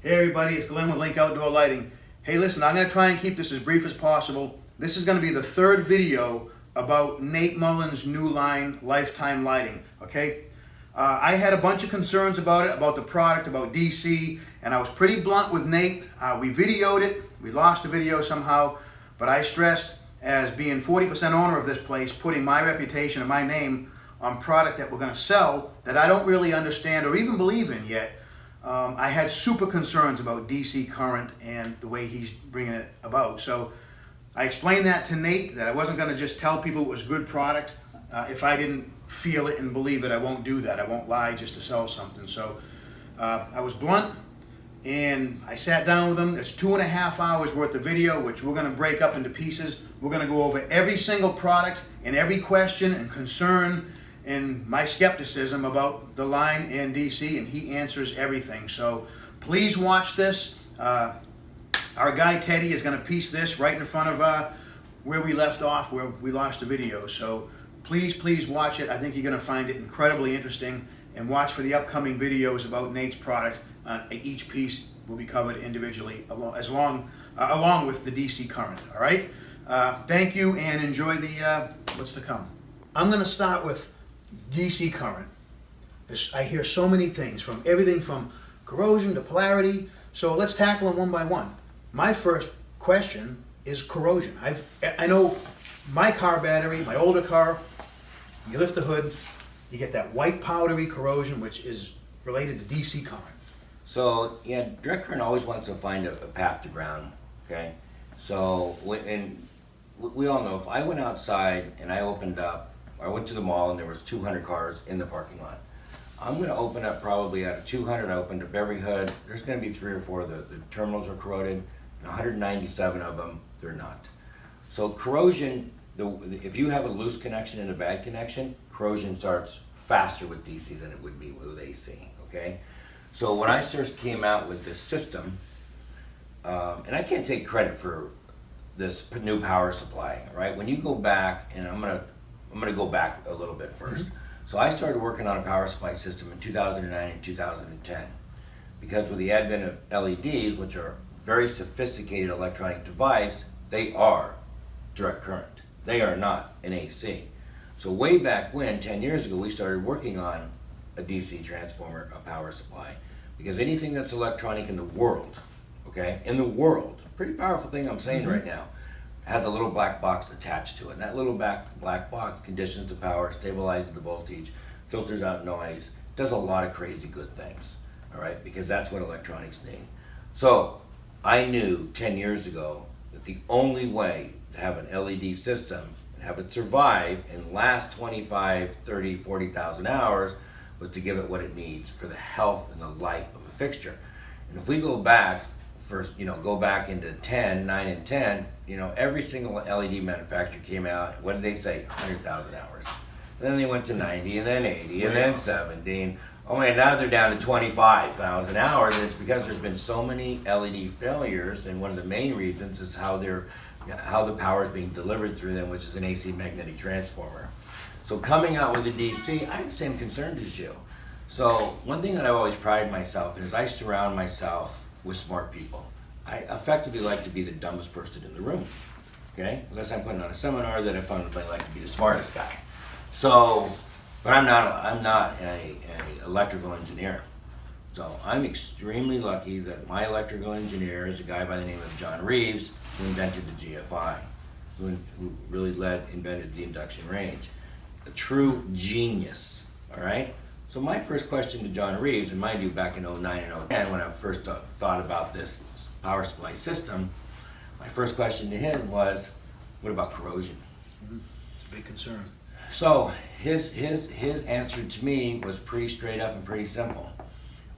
Hey everybody, it's Glenn with Link Outdoor Lighting. Hey listen, I'm going to try and keep this as brief as possible. This is going to be the third video about Nate Mullen's new line, Lifetime Lighting, okay? I had a bunch of concerns about it, about the product, about DC, and I was pretty blunt with Nate. We videoed it, we lost the video somehow, but I stressed, as being 40% owner of this place, putting my reputation and my name on product that we're going to sell that I don't really understand or even believe in yet. I had super concerns about DC current and the way he's bringing it about. So I explained that to Nate, that I wasn't going to just tell people it was good product. If I didn't feel it and believe it, I won't do that. I won't lie just to sell something. So I was blunt, and I sat down with him. It's 2.5 hours worth of video, which we're going to break up into pieces. We're going to go over every single product and every question and concern and my skepticism about the line and DC, and he answers everything. So please watch this. Our guy Teddy is going to piece this right in front of where we left off, where we lost the video. So please watch it. I think you're going to find it incredibly interesting, and watch for the upcoming videos about Nate's product. Each piece will be covered individually along with the DC current. All right. Thank you, and enjoy the what's to come. I'm going to start with DC current. I hear so many things, from everything from corrosion to polarity. So let's tackle them one by one. My first question is corrosion. I know my car battery, my older car, you lift the hood, you get that white powdery corrosion, which is related to DC current. So yeah, direct current always wants to find a path to ground. Okay, so we all know, if I went outside and I opened up, I went to the mall and there was 200 cars in the parking lot, I'm going to open up, probably out of 200, I opened up every hood. There's going to be 3 or 4 the terminals are corroded, and 197 of them, they're not. So corrosion, if you have a loose connection and a bad connection, corrosion starts faster with DC than it would be with AC, okay? So when I first came out with this system, and I can't take credit for this new power supply, right? When you go back, and I'm gonna go back a little bit first. Mm-hmm. So I started working on a power supply system in 2009 and 2010, because with the advent of LEDs, which are a very sophisticated electronic device, they are direct current. They are not an AC. So way back when, 10 years ago, we started working on a DC transformer, a power supply, because anything that's electronic in the world, okay, in the world, pretty powerful thing I'm saying right now, has a little black box attached to it. And that little black box conditions the power, stabilizes the voltage, filters out noise, does a lot of crazy good things, all right, because that's what electronics need. So I knew 10 years ago that the only way to have an LED system and have it survive and last 25, 30, 40,000 hours was to give it what it needs for the health and the life of a fixture. And if we go back, go back into 9 and 10, every single LED manufacturer came out, what did they say? 100,000 hours. And then they went to 90, and then 80, and then 70. Oh man, now they're down to 25,000 hours, and it's because there's been so many LED failures, and one of the main reasons is how the power is being delivered through them, which is an AC magnetic transformer. So coming out with the DC, I had the same concerns as you. So one thing that I've always prided myself in is I surround myself with smart people. I effectively like to be the dumbest person in the room, okay? Unless I'm putting on a seminar, that I find I like to be the smartest guy. So, but I'm not a electrical engineer. So I'm extremely lucky that my electrical engineer is a guy by the name of John Reeves, who invented the GFI, who really invented the induction range. A true genius, all right? So my first question to John Reeves, and mind you, back in 09 and 010, when I first thought about this power supply system, my first question to him was, what about corrosion? Mm-hmm. It's a big concern. So his answer to me was pretty straight up and pretty simple.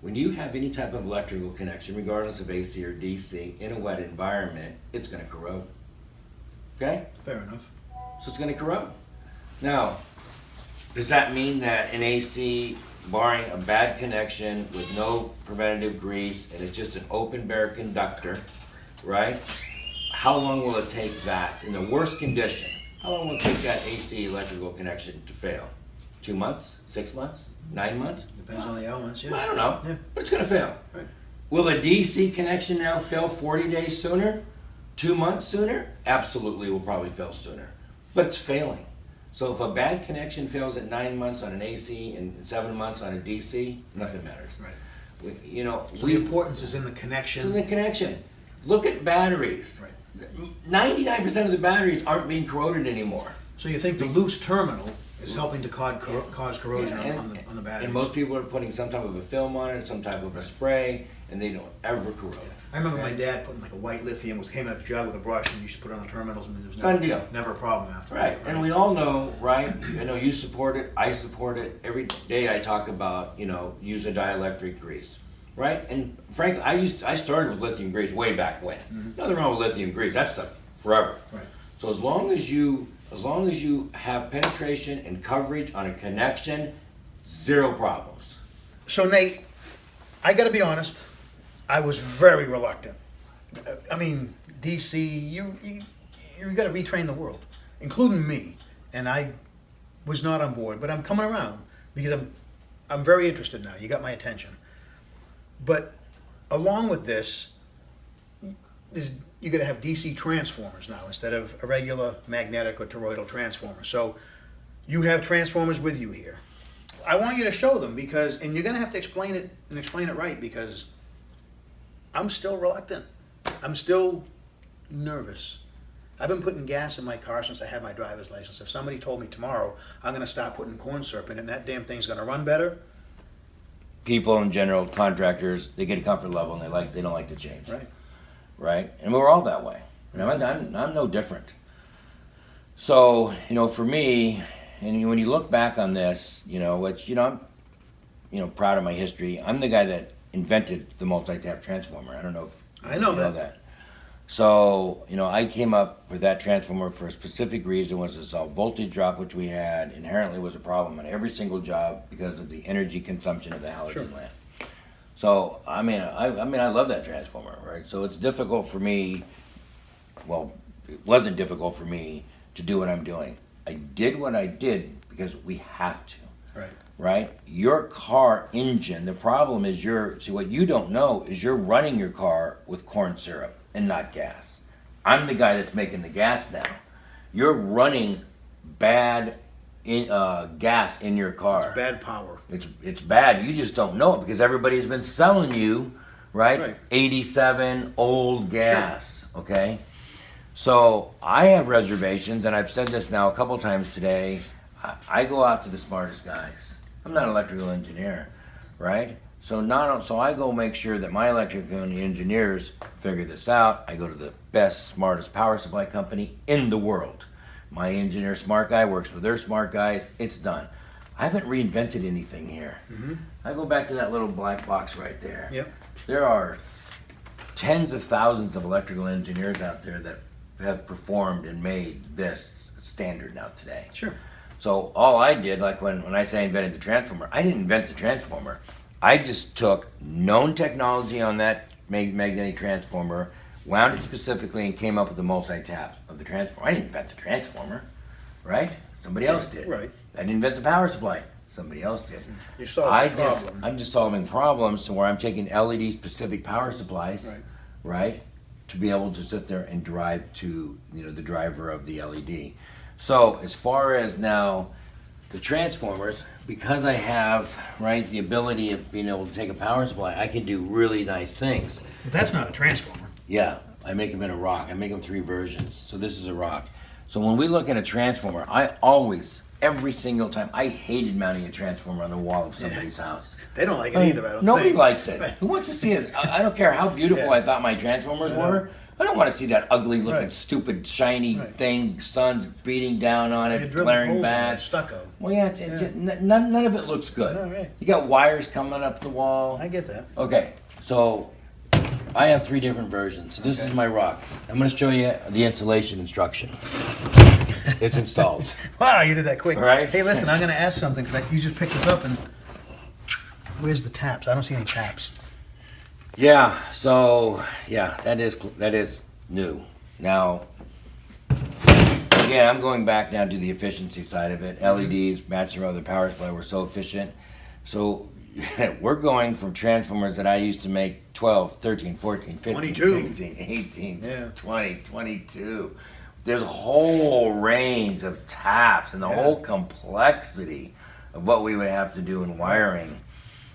When you have any type of electrical connection, regardless of AC or DC, in a wet environment, it's going to corrode. Okay? Fair enough. So it's going to corrode. Now, does that mean that an AC, barring a bad connection with no preventative grease, and it's just an open bare conductor, right? How long will it take that, in the worst condition, how long will it take that AC electrical connection to fail? 2 months? 6 months? 9 months? Depends on the elements, yeah. I don't know, yeah. But it's going to fail. Right. Will a DC connection now fail 40 days sooner? 2 months sooner? Absolutely, will probably fail sooner. But it's failing. So if a bad connection fails at 9 months on an AC and 7 months on a DC, nothing matters. Right. So The importance is in the connection. in the connection. Look at batteries. Right. 99% of the batteries aren't being corroded anymore. So you think the loose terminal is helping to cause corrosion on the battery? And most people are putting some type of a film on it, some type of a spray, and they don't ever corrode. I remember my dad putting like a white lithium, came in a jug with a brush, and you used to put it on the terminals, and there was Done deal. never a problem after. Right, and we all know, right? I know you support it, I support it. Every day I talk about, use a dielectric grease, right? And frankly, I started with lithium grease way back when. Nothing wrong with lithium grease, that stuff forever. Right. So as long as you have penetration and coverage on a connection, zero problems. So Nate, I got to be honest, I was very reluctant. I mean, DC, you got to retrain the world, including me, and I was not on board. But I'm coming around because I'm very interested now. You got my attention. But along with this, you're going to have DC transformers now instead of a regular magnetic or toroidal transformer. So you have transformers with you here. I want you to show them and you're going to have to explain it right, because I'm still reluctant. I'm still nervous. I've been putting gas in my car since I had my driver's license. If somebody told me tomorrow I'm going to start putting corn syrup in it and that damn thing's going to run better. People in general, contractors, they get a comfort level and they don't like to change. Right. Right? And we're all that way. I'm no different. So, for me, and when you look back on this, I'm, proud of my history. I'm the guy that invented the multi-tap transformer. I don't know if I know you know that. So, I came up with that transformer for a specific reason, was to solve voltage drop, which we had inherently was a problem on every single job because of the energy consumption of the halogen lamp. So, I love that transformer, right? So it's difficult for me, well, it wasn't difficult for me to do what I'm doing. I did what I did because we have to. Right? Your car engine, the problem is what you don't know is you're running your car with corn syrup and not gas. I'm the guy that's making the gas now. You're running bad gas in your car. It's bad power. It's bad. You just don't know it because everybody's been selling you, right? 87 old gas, okay? So I have reservations, and I've said this now a couple times today. I go out to the smartest guys. I'm not an electrical engineer, right? So I go make sure that my electrical engineers figure this out. I go to the best, smartest power supply company in the world. My engineer, smart guy, works with their smart guys. It's done. I haven't reinvented anything here. I go back to that little black box right there. Yep. There are tens of thousands of electrical engineers out there that have performed and made this standard now today. Sure. So all I did, like when I say I invented the transformer, I didn't invent the transformer. I just took known technology on that magnetic transformer, wound it specifically, and came up with the multi-taps of the transformer. I didn't invent the transformer, right? Somebody else did. Right. I didn't invent the power supply. Somebody else did. You're solving the problem. I'm just solving problems to where I'm taking LED-specific power supplies, right, to be able to sit there and drive to the driver of the LED. So as far as now the transformers, because I have the ability of being able to take a power supply, I can do really nice things. But that's not a transformer. Yeah, I make them in a rock. I make them 3 versions. So this is a rock. So when we look at a transformer, every single time, I hated mounting a transformer on the wall of somebody's house. They don't like it either, I don't Nobody think. likes it. Who wants to see it? I don't care how beautiful I thought my transformers were. I don't want to see that ugly looking, stupid, shiny thing, sun's beating down on it, glaring bad. Stucco. Well, none of it looks good. No, right. You got wires coming up the wall. I get that. Okay, so I have 3 different versions. So this is my rock. I'm going to show you the installation instruction. It's installed. Wow, you did that quick. All right. Hey, listen, I'm going to ask something because you just picked this up and where's the taps? I don't see any taps. Yeah, so that is new. Now, again, I'm going back now to the efficiency side of it. LEDs, matching other power supply were so efficient. So we're going from transformers that I used to make 12, 13, 14, 15, 22. 16, 18, Yeah. 20, 22. There's a whole range of taps and the whole complexity of what we would have to do in wiring.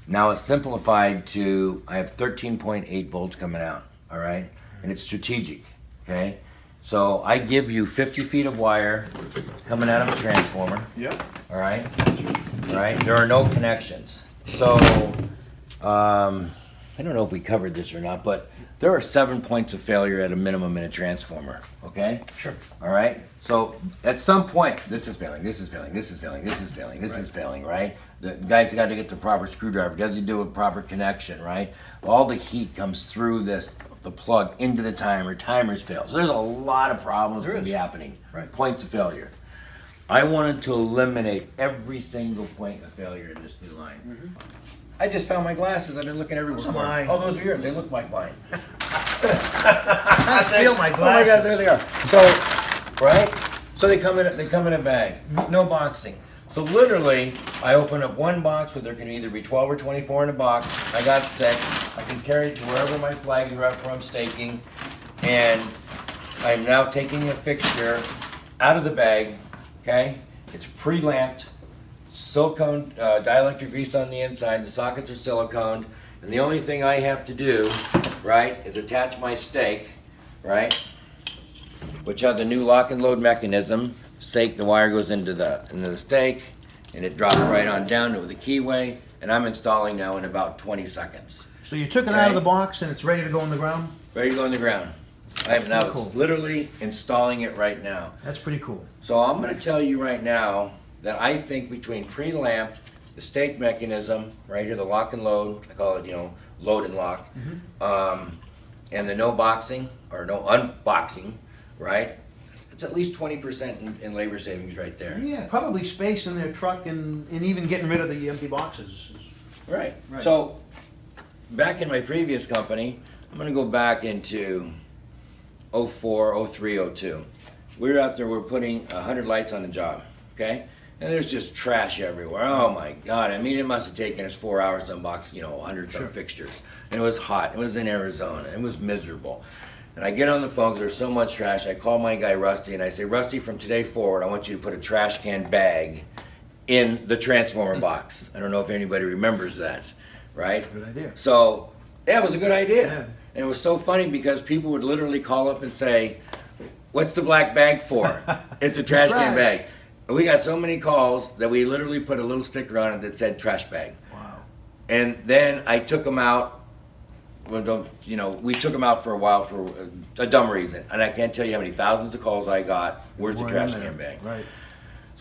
Now it's simplified to, I have 13.8 volts coming out, all right? And it's strategic, okay? So I give you 50 feet of wire coming out of a transformer, Yep. all right? All right, there are no connections. So, I don't know if we covered this or not, but there are 7 points of failure at a minimum in a transformer, okay? Sure. All right? So, at some point, this is failing, this is failing, this is failing, this is failing, this is failing, right? The guy's got to get the proper screwdriver. Does he do a proper connection, right? All the heat comes through the plug into the timer. Timers fail. So, there's a lot of problems that can be happening. Right. Points of failure. I wanted to eliminate every single point of failure in this new line. Mm-hmm. I just found my glasses. I've been looking everywhere. Those are mine. Oh, those are yours. They look like mine. I steal my glasses. Oh my God, there they are. So, right? So they come in a bag. No boxing. So literally, I open up one box where there can either be 12 or 24 in a box. I got 6. I can carry it to wherever my flags are up for I'm staking. And I'm now taking a fixture out of the bag. Okay? It's pre-lamped. Silicone dielectric grease on the inside. The sockets are siliconed, and the only thing I have to do, right, is attach my stake, right, which has a new lock and load mechanism. Stake, the wire goes into the stake, and it drops right on down to the keyway, and I'm installing now in about 20 seconds. So you took it out of the box and it's ready to go in the ground? Ready to go in the ground. I am now Cool. literally installing it right now. That's pretty cool. So I'm going to tell you right now that I think between pre-lamped, the stake mechanism, right here, the lock and load, I call it, load and lock, and the no boxing, or no unboxing, right? It's at least 20% in labor savings right there. Yeah, probably space in their truck and even getting rid of the empty boxes. Right. Right. So, back in my previous company, I'm going to go back into 04, 03, 02. We were out there, we're putting 100 lights on the job, okay? And there's just trash everywhere. Oh my God. I mean, it must have taken us 4 hours to unbox, 100 some fixtures. And it was hot. It was in Arizona. It was miserable. And I get on the phone because there's so much trash. I call my guy Rusty and I say, Rusty, from today forward, I want you to put a trash can bag in the transformer box. I don't know if anybody remembers that, right? Good idea. So, yeah, it was a good idea. Yeah. And it was so funny because people would literally call up and say, what's the black bag for? It's a trash can Trash. bag. And we got so many calls that we literally put a little sticker on it that said trash bag. Wow. And then I took them out. Well, we took them out for a while for a dumb reason. And I can't tell you how many thousands of calls I got. Where's the We're trash in there. can bag? Right.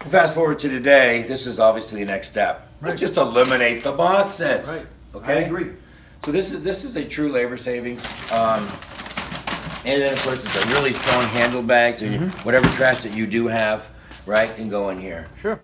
So fast forward to today, this is obviously the next step. Right. Let's just eliminate the boxes. Right. Okay? I agree. So this is a true labor savings. And then of course it's a really strong handle bag, so whatever trash that you do have, right, can go in here. Sure.